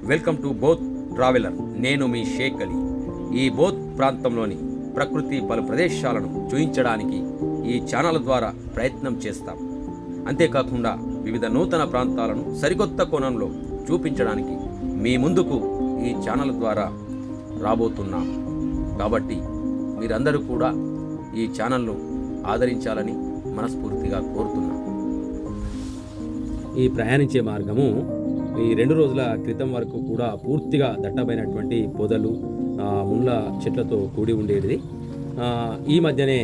Welcome to both traveller. నేను మీ షేక్ అలీ. ఈ both ప్రాంతంలోని ప్రకృతి పలు ప్రదేశాలను చూయించడానికి ఈ ఛానల్ ద్వారా ప్రయత్నం చేస్తాం. అంతేకాకుండా వివిధ నూతన ప్రాంతాలను సరికొత్త కోణంలో చూపించడానికి మీ ముందుకు ఈ ఛానల్ ద్వారా రాబోతున్నాం. కాబట్టి మీరందరూ కూడా ఈ ఛానల్ను ఆదరించాలని మనస్ఫూర్తిగా కోరుతున్నాం. ఈ ప్రయాణించే మార్గము ఈ 2 రోజుల క్రితం వరకు కూడా పూర్తిగా దట్టమైనటువంటి పొదలు, ముళ్ళ చెట్లతో కూడి ఉండేది. ఈ మధ్యనే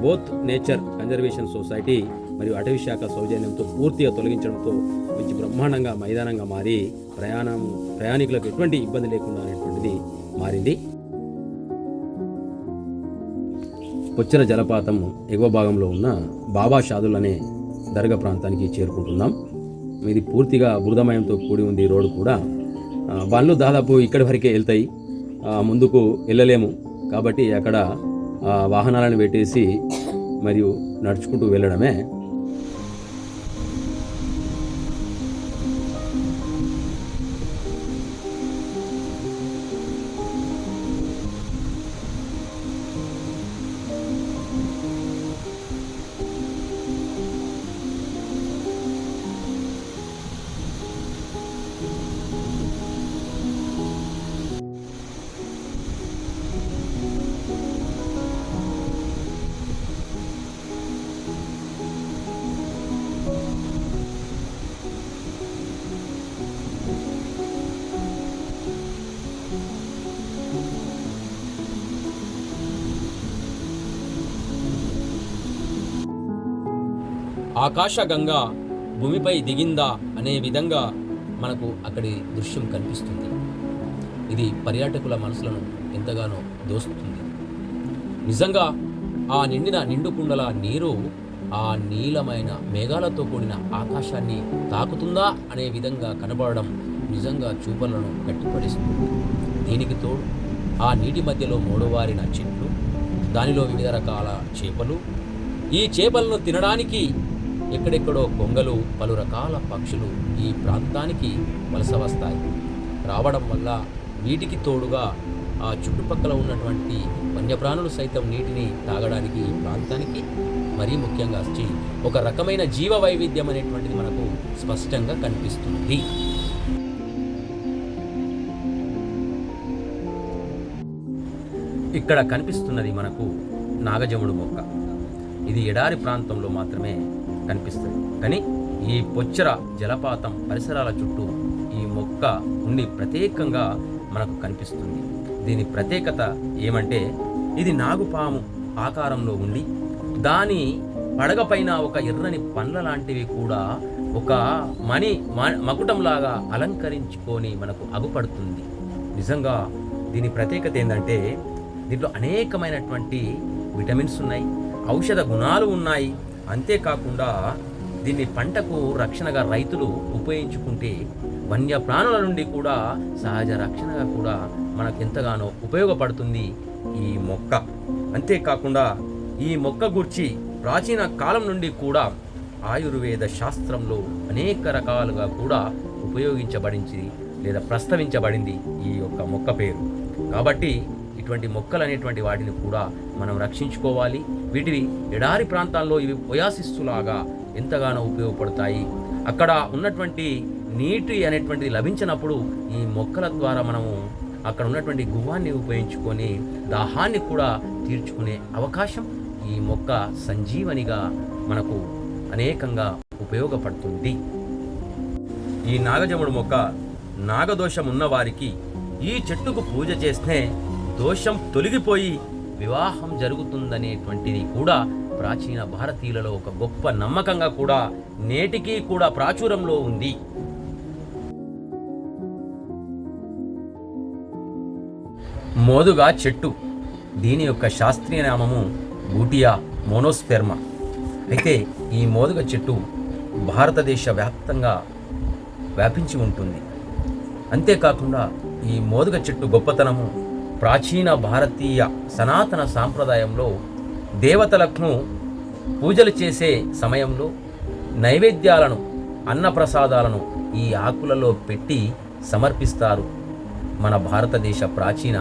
బోత్ నేచర్ కన్జర్వేషన్ సొసైటీ మరియు అటవీ శాఖ సౌజన్యంతో పూర్తిగా తొలగించడంతో మంచి బ్రహ్మాండంగా మైదానంగా మారి ప్రయాణికులకు ఎటువంటి ఇబ్బంది లేకుండా అనేటువంటిది మారింది. పొచ్చర జలపాతం ఎగువ భాగంలో ఉన్న బాబా షాదుల్ అనే దర్గా ప్రాంతానికి చేరుకుంటున్నాం. ఇది పూర్తిగా బురదమయంతో కూడి ఉంది. రోడ్డు కూడా బండ్లు దాదాపు ఇక్కడి వరకే వెళ్తాయి, ముందుకు వెళ్ళలేము. కాబట్టి అక్కడ వాహనాలను పెట్టేసి మరియు నడుచుకుంటూ వెళ్ళడమే. ఆకాశగంగా భూమిపై దిగిందా అనే విధంగా మనకు అక్కడి దృశ్యం కనిపిస్తుంది. ఇది పర్యాటకుల మనసులను ఎంతగానో దోస్తుంది. నిజంగా ఆ నిండు కుండల నీరు ఆ నీలమైన మేఘాలతో కూడిన ఆకాశాన్ని తాకుతుందా అనే విధంగా కనబడడం నిజంగా చూపలను కట్టిపడిస్తుంది. దీనికి తోడు ఆ నీటి మధ్యలో మోడువారిన చెట్లు, దానిలో వివిధ రకాల చేపలు, ఈ చేపలను తినడానికి ఎక్కడెక్కడో కొంగలు, పలు రకాల పక్షులు ఈ ప్రాంతానికి వలస వస్తాయి. రావడం వల్ల వీటికి తోడుగా ఆ చుట్టుపక్కల ఉన్నటువంటి వన్యప్రాణులు సైతం నీటిని తాగడానికి ఈ ప్రాంతానికి మరీ ముఖ్యంగా వచ్చి ఒక రకమైన జీవ వైవిధ్యం అనేటువంటిది మనకు స్పష్టంగా కనిపిస్తుంది. ఇక్కడ కనిపిస్తున్నది మనకు నాగజముడు మొక్క. ఇది ఎడారి ప్రాంతంలో మాత్రమే కనిపిస్తుంది. కానీ ఈ పొచ్చర జలపాతం పరిసరాల చుట్టూ ఈ మొక్క ఉండి ప్రత్యేకంగా మనకు కనిపిస్తుంది. దీని ప్రత్యేకత ఏమంటే, ఇది నాగుపాము ఆకారంలో ఉండి దాని పడగ పైన ఒక ఎర్రని పండ్ల లాంటివి కూడా ఒక మకుటంలాగా అలంకరించుకొని మనకు అగుపడుతుంది. నిజంగా దీని ప్రత్యేకత ఏంటంటే, దీంట్లో అనేకమైనటువంటి విటమిన్స్ ఉన్నాయి, ఔషధ గుణాలు ఉన్నాయి. అంతేకాకుండా దీన్ని పంటకు రక్షణగా రైతులు ఉపయోగించుకుంటే వన్యప్రాణుల నుండి కూడా సహజ రక్షణగా కూడా మనకు ఎంతగానో ఉపయోగపడుతుంది ఈ మొక్క. అంతేకాకుండా ఈ మొక్క గురించి ప్రాచీన కాలం నుండి కూడా ఆయుర్వేద శాస్త్రంలో అనేక రకాలుగా కూడా ఉపయోగించబడింది లేదా ప్రస్తావించబడింది ఈ యొక్క మొక్క పేరు. కాబట్టి ఇటువంటి మొక్కలు అనేటువంటి వాటిని కూడా మనం రక్షించుకోవాలి. వీటిని ఎడారి ప్రాంతాల్లో ఇవి ఒయాసిస్సులాగా ఎంతగానో ఉపయోగపడతాయి. అక్కడ ఉన్నటువంటి నీటి అనేటువంటిది లభించినప్పుడు ఈ మొక్కల ద్వారా మనము అక్కడ ఉన్నటువంటి గువ్వాన్ని ఉపయోగించుకొని దాహాన్ని కూడా తీర్చుకునే అవకాశం ఈ మొక్క సంజీవనిగా మనకు అనేకంగా ఉపయోగపడుతుంది. ఈ నాగజముడు మొక్క నాగదోషం ఉన్నవారికి ఈ చెట్టుకు పూజ చేస్తే దోషం తొలగిపోయి వివాహం జరుగుతుందనేటువంటిది కూడా ప్రాచీన భారతీయులలో ఒక గొప్ప నమ్మకంగా కూడా నేటికి కూడా ప్రాచుర్యంలో ఉంది. మోదుగా చెట్టు, దీని యొక్క శాస్త్రీయ నామము బూటియా మోనోస్పెర్మా. అయితే ఈ మోదుగ చెట్టు భారతదేశ వ్యాప్తంగా వ్యాపించి ఉంటుంది. అంతేకాకుండా ఈ మోదుగ చెట్టు గొప్పతనము ప్రాచీన భారతీయ సనాతన సాంప్రదాయంలో దేవతలకు పూజలు చేసే సమయంలో నైవేద్యాలను, అన్నప్రసాదాలను ఈ ఆకులలో పెట్టి సమర్పిస్తారు మన భారతదేశ ప్రాచీన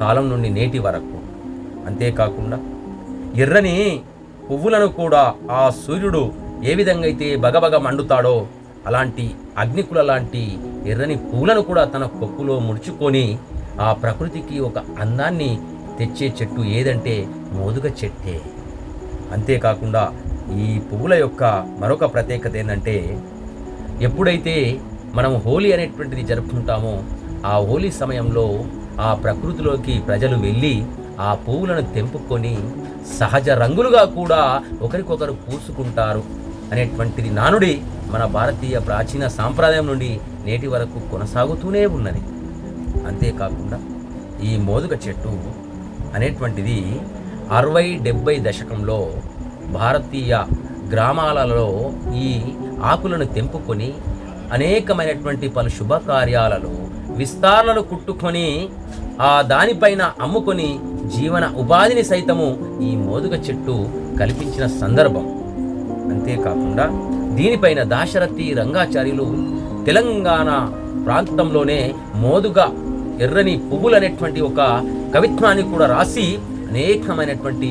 కాలం నుండి నేటి వరకు. అంతేకాకుండా ఎర్రని పువ్వులను కూడా ఆ సూర్యుడు ఏ విధంగా అయితే బగబగ మండుతాడో అలాంటి అగ్నికుల లాంటి ఎర్రని పువ్వులను కూడా తన కొప్పులో ముడుచుకొని ఆ ప్రకృతికి ఒక అందాన్ని తెచ్చే చెట్టు ఏదంటే మోదుగ చెట్టే. అంతేకాకుండా ఈ పువ్వుల యొక్క మరొక ప్రత్యేకత ఏంటంటే, ఎప్పుడైతే మనం హోలీ అనేటువంటిది జరుపుకుంటామో ఆ హోలీ సమయంలో ఆ ప్రకృతిలోకి ప్రజలు వెళ్ళి ఆ పువ్వులను తెంపుకొని సహజ రంగులుగా కూడా ఒకరికొకరు పూసుకుంటారు అనేటువంటిది నానుడి మన భారతీయ ప్రాచీన సాంప్రదాయం నుండి నేటి వరకు కొనసాగుతూనే ఉన్నది. అంతేకాకుండా ఈ మోదుగ చెట్టు అనేటువంటిది 60-70 దశకంలో భారతీయ గ్రామాలలో ఈ ఆకులను తెంపుకొని అనేకమైనటువంటి పలు శుభకార్యాలలో విస్తారణలు కుట్టుకొని ఆ దానిపైన అమ్ముకొని జీవన ఉపాధిని సైతము ఈ మోదుగ చెట్టు కల్పించిన సందర్భం. అంతేకాకుండా దీనిపైన దాశరథి రంగాచార్యులు తెలంగాణ ప్రాంతంలోనే మోదుగ ఎర్రని పువ్వులు అనేటువంటి ఒక కవిత్వాన్ని కూడా రాసి అనేకమైనటువంటి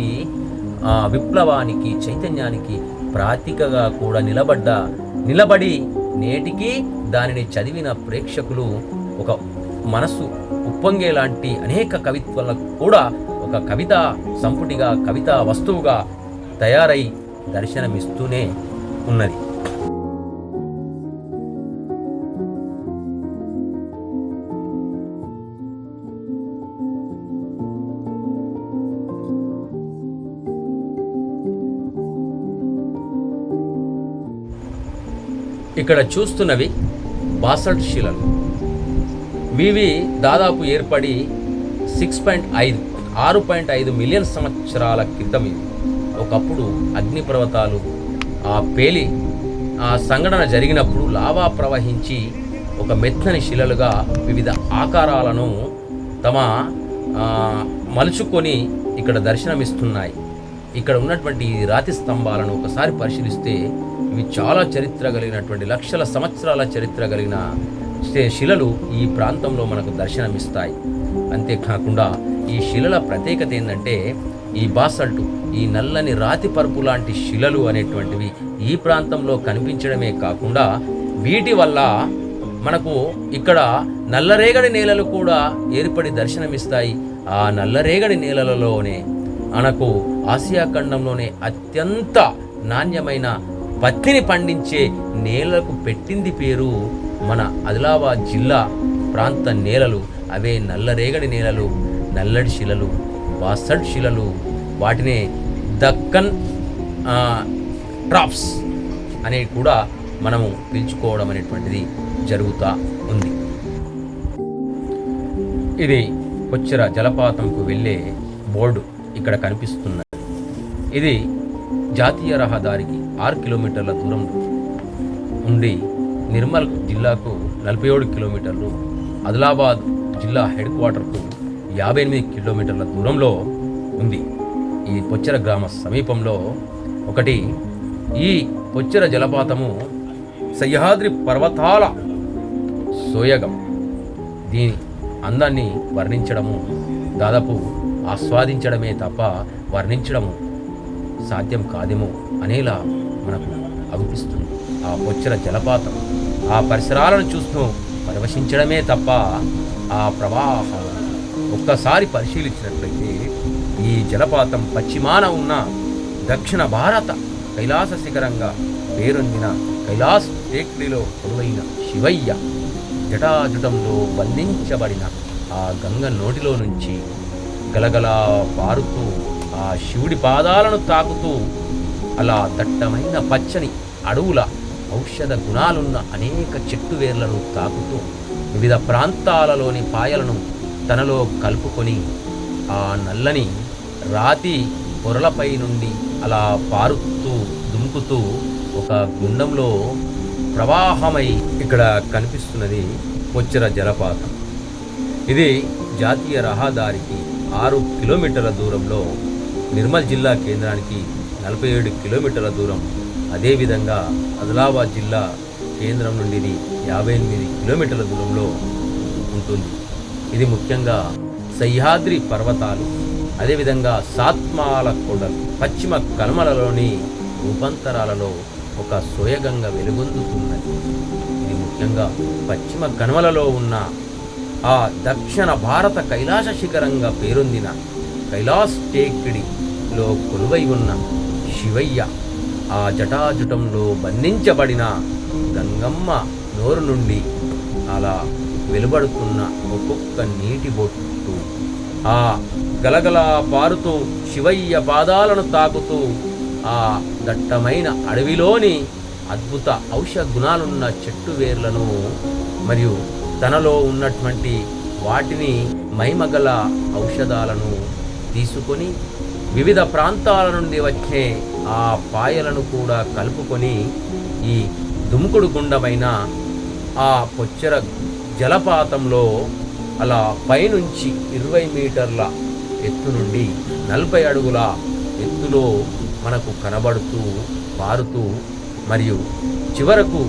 విప్లవానికి చైతన్యానికి ప్రతీకగా కూడా నిలబడి నేటికి దానిని చదివిన ప్రేక్షకులు ఒక మనస్సు ఉప్పొంగేలాంటి అనేక కవిత్వాలకు కూడా ఒక కవితా సంపుటిగా కవితా వస్తువుగా తయారై దర్శనమిస్తూనే ఉన్నది. ఇక్కడ చూస్తున్నవి బాసల్ట్ శిలలు. ఇవి దాదాపు ఏర్పడి 6.5 మిలియన్ సంవత్సరాల క్రితం. ఇవి ఒకప్పుడు అగ్నిపర్వతాలు ఆ సంఘటన జరిగినప్పుడు లావా ప్రవహించి ఒక మెత్తని శిలలుగా వివిధ ఆకారాలను తమ మలుచుకొని ఇక్కడ దర్శనమిస్తున్నాయి. ఇక్కడ ఉన్నటువంటి రాతి స్తంభాలను ఒకసారి పరిశీలిస్తే ఇవి చాలా చరిత్ర కలిగినటువంటి లక్షల సంవత్సరాల చరిత్ర కలిగిన శిలలు ఈ ప్రాంతంలో మనకు దర్శనమిస్తాయి. అంతేకాకుండా ఈ శిలల ప్రత్యేకత ఏంటంటే, ఈ బాసల్టు ఈ నల్లని రాతి పరుపు లాంటి శిలలు అనేటువంటివి ఈ ప్రాంతంలో కనిపించడమే కాకుండా వీటి వల్ల మనకు ఇక్కడ నల్లరేగడి నేలలు కూడా ఏర్పడి దర్శనమిస్తాయి. ఆ నల్లరేగడి నేలలలోనే మనకు ఆసియా ఖండంలోనే అత్యంత నాణ్యమైన పత్తిని పండించే నేలకు పెట్టింది పేరు మన ఆదిలాబాద్ జిల్లా ప్రాంత నేలలు. అవే నల్లరేగడి నేలలు, నల్లడి శిలలు, బాసల్ట్ శిలలు. వాటినే దక్కన్ ట్రాప్స్ అనేవి కూడా మనము పిలుచుకోవడం అనేటువంటిది జరుగుతూ ఉంది. ఇది కొచ్చెర జలపాతంకు వెళ్ళే బోర్డు ఇక్కడ కనిపిస్తున్నది. ఇది జాతీయ రహదారికి 6 కిలోమీటర్ల దూరం ఉండి నిర్మల్ జిల్లాకు 47 కిలోమీటర్లు, ఆదిలాబాద్ జిల్లా హెడ్ క్వార్టర్కు 58 కిలోమీటర్ల దూరంలో ఉంది. ఈ పొచ్చెర గ్రామ సమీపంలో ఒకటి ఈ పొచ్చెర జలపాతము సహ్యాద్రి పర్వతాల సోయగం. దీని అందాన్ని వర్ణించడము దాదాపు ఆస్వాదించడమే తప్ప వర్ణించడము సాధ్యం కాదేమో అనేలా మనకు అనిపిస్తుంది. ఆ పొచ్చెర జలపాతం ఆ పరిసరాలను చూస్తూ పరవశించడమే తప్ప ఆ ప్రవాహం ఒక్కసారి పరిశీలించినట్లయితే ఈ జలపాతం పశ్చిమాన ఉన్న దక్షిణ భారత కైలాస శిఖరంగా పేరొందిన కైలాస్ టేక్రీలో కొలువైన శివయ్య జటాజుటంలో బంధించబడిన ఆ గంగ నోటిలో నుంచి గలగలా పారుతూ ఆ శివుడి పాదాలను తాకుతూ అలా దట్టమైన పచ్చని అడవుల ఔషధ గుణాలున్న అనేక చెట్టు వేర్లను తాకుతూ వివిధ ప్రాంతాలలోని పాయలను తనలో కలుపుకొని ఆ నల్లని రాతి పొరలపై నుండి అలా పారుతూ దుముకుతూ ఒక గుండంలో ప్రవాహమై ఇక్కడ కనిపిస్తున్నది పొచ్చెర జలపాతం. ఇది జాతీయ రహదారికి 6 కిలోమీటర్ల దూరంలో, నిర్మల్ జిల్లా కేంద్రానికి 47 కిలోమీటర్ల దూరం, అదేవిధంగా ఆదిలాబాద్ జిల్లా కేంద్రం నుండి ఇది 58 కిలోమీటర్ల దూరంలో ఉంటుంది. ఇది ముఖ్యంగా సహ్యాద్రి పర్వతాలు, అదేవిధంగా సాత్మాల కొండలు, పశ్చిమ కనుమలలోని రూపాంతరాలలో ఒక సోయగంగా వెలుగొందుతున్నది. ఇది ముఖ్యంగా పశ్చిమ కనుమలలో ఉన్న ఆ దక్షిణ భారత కైలాస శిఖరంగా పేరొందిన కైలాస్ టేకిడిలో కొలువై ఉన్న శివయ్య, ఆ జటాజుటంలో బంధించబడిన గంగమ్మ నోరు నుండి అలా వెలువడుతున్న ఒక్కొక్క నీటి బొట్టు ఆ గలగలా పారుతూ శివయ్య పాదాలను తాకుతూ ఆ దట్టమైన అడవిలోని అద్భుత ఔషధ గుణాలున్న చెట్టు వేర్లను మరియు తనలో ఉన్నటువంటి వాటిని మహిమగల ఔషధాలను తీసుకొని వివిధ ప్రాంతాల నుండి వచ్చే ఆ పాయలను కూడా కలుపుకొని ఈ దుముకుడు గుండమైన ఆ పొచ్చెర జలపాతంలో అలా పైనుంచి 20 మీటర్ల ఎత్తు నుండి 40 అడుగుల ఎత్తులో మనకు కనబడుతూ పారుతూ మరియు చివరకు